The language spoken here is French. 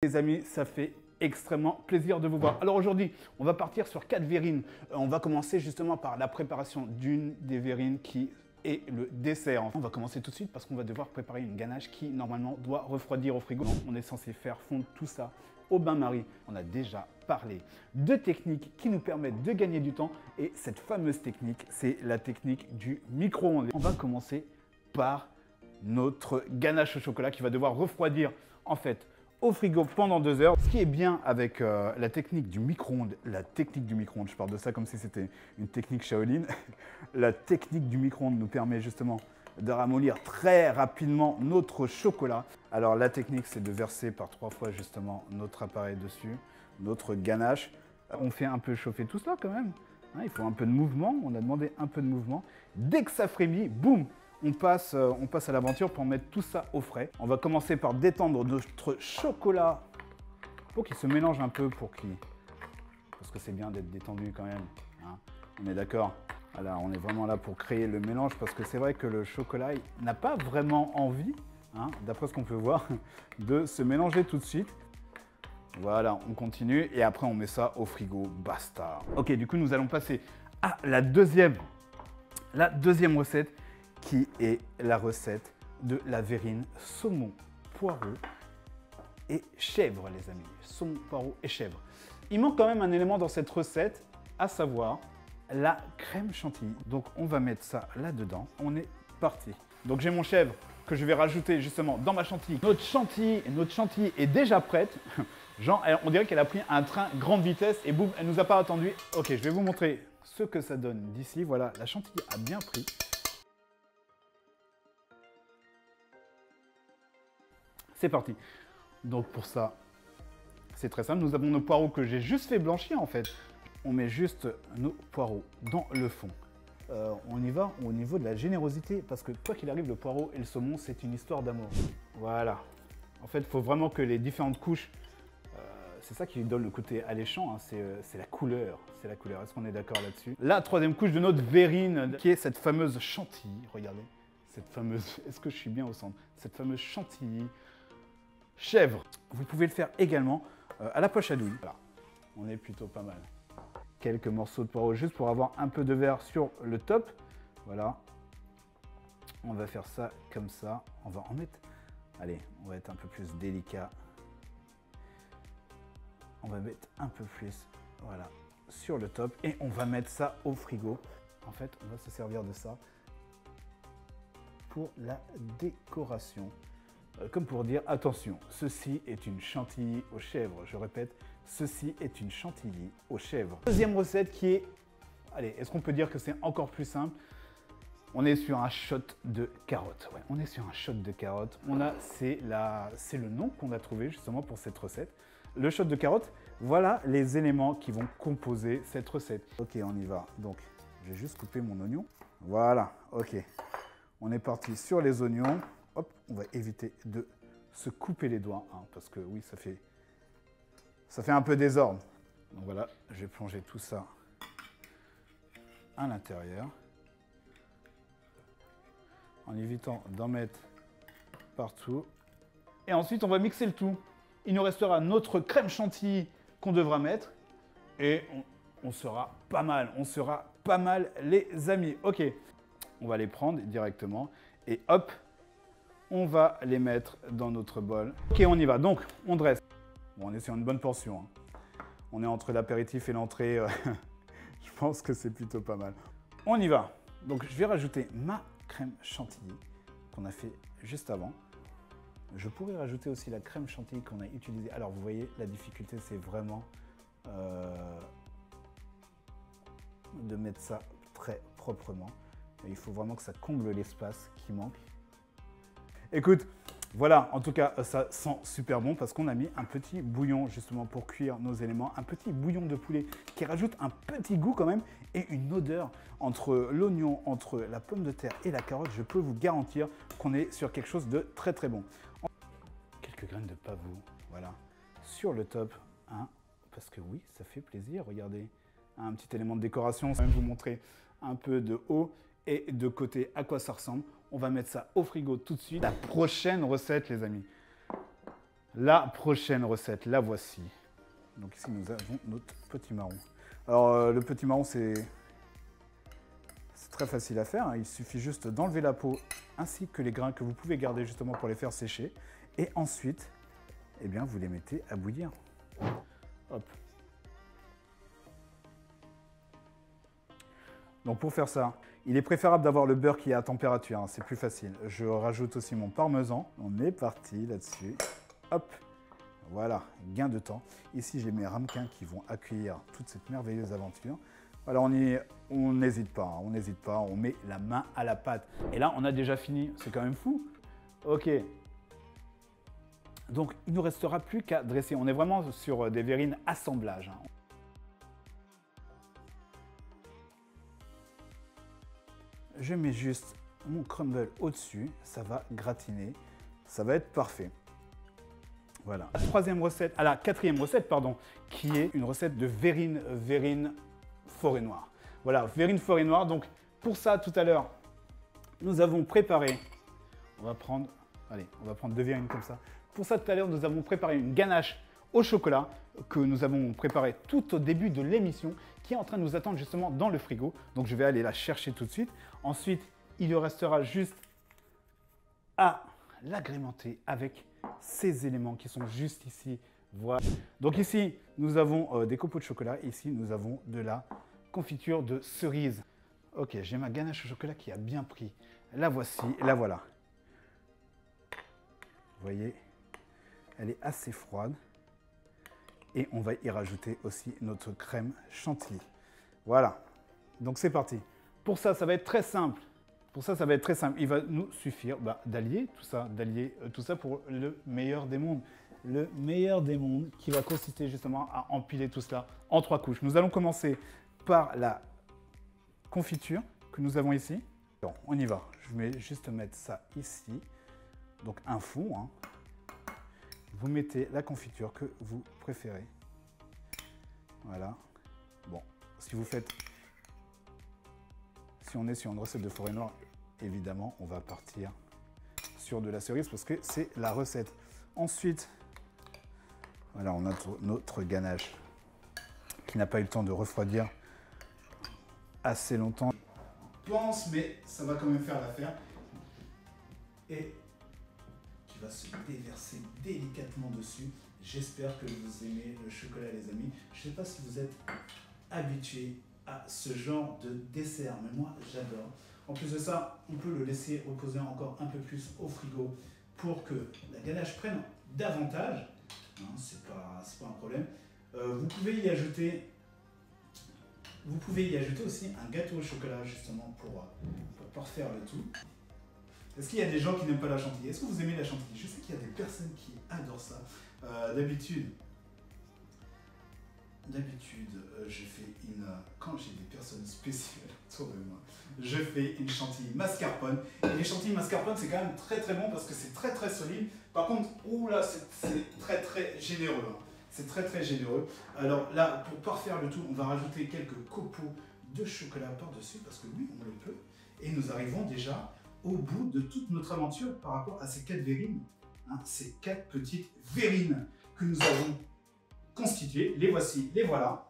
Les amis, ça fait extrêmement plaisir de vous voir. Alors aujourd'hui, on va partir sur 4 verrines. On va commencer justement par la préparation d'une des verrines qui est le dessert. On va commencer tout de suite parce qu'on va devoir préparer une ganache qui normalement doit refroidir au frigo. On est censé faire fondre tout ça au bain-marie. On a déjà parlé de techniques qui nous permettent de gagner du temps et cette fameuse technique, c'est la technique du micro-ondes. On va commencer par notre ganache au chocolat qui va devoir refroidir en fait au frigo pendant 2 heures. Ce qui est bien avec la technique du micro-ondes, je parle de ça comme si c'était une technique Shaolin. La technique du micro-ondes nous permet justement de ramollir très rapidement notre chocolat. Alors la technique, c'est de verser par 3 fois justement notre appareil dessus, notre ganache. On fait un peu chauffer tout cela quand même. Hein, il faut un peu de mouvement, on a demandé un peu de mouvement. Dès que ça frémit, boum, on passe à l'aventure pour mettre tout ça au frais. On va commencer par détendre notre chocolat pour qu'il se mélange un peu, parce que c'est bien d'être détendu quand même. Hein. On est d'accord? Alors, on est vraiment là pour créer le mélange parce que c'est vrai que le chocolat n'a pas vraiment envie, hein, d'après ce qu'on peut voir, de se mélanger tout de suite. Voilà, on continue et après on met ça au frigo, basta. Ok, du coup nous allons passer à la deuxième recette, qui est la recette de la verrine saumon, poireau et chèvre, les amis. Saumon, poireau et chèvre. Il manque quand même un élément dans cette recette, à savoir la crème chantilly. Donc on va mettre ça là-dedans. On est parti. Donc j'ai mon chèvre que je vais rajouter justement dans ma chantilly. Notre chantilly est déjà prête. Genre, on dirait qu'elle a pris un train grande vitesse et boum, elle nous a pas attendu. Ok, je vais vous montrer ce que ça donne d'ici. Voilà, la chantilly a bien pris. C'est parti. Donc pour ça, c'est très simple. Nous avons nos poireaux que j'ai juste fait blanchir en fait. On met juste nos poireaux dans le fond. On y va au niveau de la générosité parce que quoi qu'il arrive, le poireau et le saumon, c'est une histoire d'amour. Voilà. En fait, il faut vraiment que les différentes couches, c'est ça qui donne le côté alléchant, hein, c'est la couleur. C'est la couleur. Est-ce qu'on est d'accord là-dessus? La troisième couche de notre verrine, qui est cette fameuse chantilly. Regardez. Cette fameuse, est-ce que je suis bien au centre? Cette fameuse chantilly chèvre. Vous pouvez le faire également à la poche à douille. Voilà. On est plutôt pas mal. Quelques morceaux de poireau juste pour avoir un peu de vert sur le top. Voilà. On va faire ça comme ça. On va en mettre. Allez, on va être un peu plus délicat. On va mettre un peu plus, voilà, sur le top. Et on va mettre ça au frigo. En fait, on va se servir de ça pour la décoration. Comme pour dire, attention, ceci est une chantilly aux chèvres. Je répète, ceci est une chantilly aux chèvres. Deuxième recette qui est, allez, est-ce qu'on peut dire que c'est encore plus simple? On est sur un shot de carottes. Ouais, on est sur un shot de carottes. C'est le nom qu'on a trouvé justement pour cette recette. Le shot de carottes, voilà les éléments qui vont composer cette recette. Ok, on y va. Donc, je vais juste couper mon oignon. Voilà, ok. On est parti sur les oignons. Hop, on va éviter de se couper les doigts, hein, parce que oui, ça fait un peu désordre. Donc voilà, je vais plonger tout ça à l'intérieur, en évitant d'en mettre partout. Et ensuite, on va mixer le tout. Il nous restera notre crème chantilly qu'on devra mettre. Et on sera pas mal, les amis. Ok, on va les prendre directement et hop, on va les mettre dans notre bol. Ok, on y va. Donc, on dresse. Bon, on est sur une bonne portion. Hein. On est entre l'apéritif et l'entrée. Je pense que c'est plutôt pas mal. On y va. Donc, je vais rajouter ma crème chantilly qu'on a fait juste avant. Je pourrais rajouter aussi la crème chantilly qu'on a utilisée. Alors, vous voyez, la difficulté, c'est vraiment de mettre ça très proprement. Et il faut vraiment que ça comble l'espace qui manque. Écoute, voilà, en tout cas, ça sent super bon parce qu'on a mis un petit bouillon justement pour cuire nos éléments. Un petit bouillon de poulet qui rajoute un petit goût quand même et une odeur entre l'oignon, entre la pomme de terre et la carotte. Je peux vous garantir qu'on est sur quelque chose de très très bon. Quelques graines de pavot, voilà, sur le top, hein, parce que oui, ça fait plaisir, regardez. Un petit élément de décoration, je vais vous montrer un peu de haut et de côté à quoi ça ressemble. On va mettre ça au frigo tout de suite. La prochaine recette, les amis. La prochaine recette, la voici. Donc ici, nous avons notre petit marron. Alors, le petit marron, c'est très facile à faire. Il suffit juste d'enlever la peau ainsi que les grains que vous pouvez garder justement pour les faire sécher. Et ensuite, eh bien, vous les mettez à bouillir. Hop. Donc pour faire ça, il est préférable d'avoir le beurre qui est à température, hein, c'est plus facile. Je rajoute aussi mon parmesan. On est parti là-dessus. Hop. Voilà, gain de temps. Ici, j'ai mes ramequins qui vont accueillir toute cette merveilleuse aventure. Voilà, on n'hésite pas, hein, on n'hésite pas, on met la main à la pâte. Et là, on a déjà fini, c'est quand même fou. Ok. Donc, il ne nous restera plus qu'à dresser. On est vraiment sur des verrines assemblage. Hein. Je mets juste mon crumble au-dessus, ça va gratiner, ça va être parfait. Voilà. La quatrième recette, pardon, qui est une recette de verrine forêt noire. Voilà, verrine forêt noire. Donc pour ça, tout à l'heure, nous avons préparé, on va prendre 2 verrines comme ça. Pour ça, tout à l'heure, nous avons préparé une ganache au chocolat que nous avons préparée tout au début de l'émission, qui est en train de nous attendre justement dans le frigo. Donc je vais aller la chercher tout de suite. Ensuite, il restera juste à l'agrémenter avec ces éléments qui sont juste ici. Voilà. Donc ici, nous avons des copeaux de chocolat. Ici, nous avons de la confiture de cerise. Ok, j'ai ma ganache au chocolat qui a bien pris. La voici, la voilà. Vous voyez, elle est assez froide. Et on va y rajouter aussi notre crème chantilly. Voilà, donc c'est parti. Pour ça, ça va être très simple. Il va nous suffire d'allier tout ça pour le meilleur des mondes. Le meilleur des mondes qui va consister justement à empiler tout cela en 3 couches. Nous allons commencer par la confiture que nous avons ici. Bon, on y va. Je vais juste mettre ça ici. Donc un fond. Hein. Vous mettez la confiture que vous préférez. Voilà. Bon, si on est sur une recette de forêt noire, évidemment, on va partir sur de la cerise parce que c'est la recette. Ensuite, voilà, on a notre ganache qui n'a pas eu le temps de refroidir assez longtemps. Je pense, mais ça va quand même faire l'affaire. Et qui va se déverser délicatement dessus. J'espère que vous aimez le chocolat, les amis. Je ne sais pas si vous êtes habitués à ce genre de dessert, mais moi, j'adore. En plus de ça, on peut le laisser reposer encore un peu plus au frigo pour que la ganache prenne davantage. Hein, c'est pas un problème. Vous pouvez y ajouter aussi un gâteau au chocolat, justement, pour parfaire le tout. Est-ce qu'il y a des gens qui n'aiment pas la chantilly? Est-ce que vous aimez la chantilly? Je sais qu'il y a des personnes qui adorent ça. D'habitude, je fais quand j'ai des personnes spéciales autour de moi, je fais une chantilly mascarpone. Et les chantilly mascarpone, c'est quand même très très bon parce que c'est très très solide. Par contre, là, c'est très très généreux. Hein. C'est très très généreux. Alors là, pour parfaire le tout, on va rajouter quelques copeaux de chocolat par-dessus parce que oui, on le peut. Et nous arrivons déjà au bout de toute notre aventure par rapport à ces 4 verrines. Hein, ces 4 petites verrines que nous avons constituées. Les voici, les voilà.